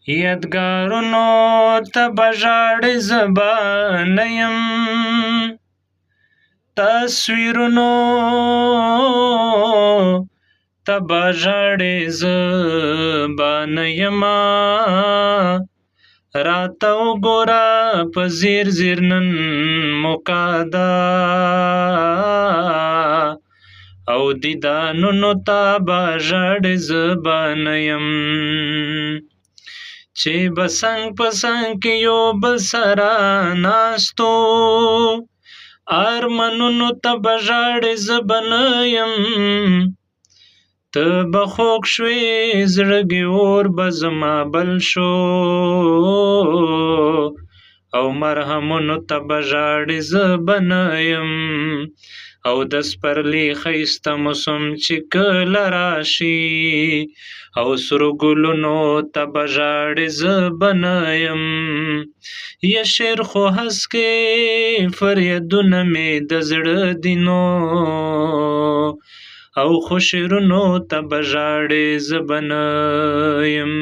یادګارونو ته به ژاړې زه به نه یم تصویرونو ته به ژاړې زه به نه یمه راته وګوره په ځیر ځیر نن موقع ده او دیدانونو ته به ژاړې زه به نه یم چې به څنګ په څنګ کې یو بل سره ناستو ارمانونو ته به ژاړې زه به نه یم ته به خوږ شوې زړګي اور به زما بل شو او مرهمونو ته به ژاړې زه به نه یم او د سپرلي ښایسته موسم چې کله راشي او سرو ګلونو ته به ژاړې زه به نه یم یا شعر خو هسکې فریادونه مې د زړه دي نو او خو شعرونو ته به ژاړې زه به نه یم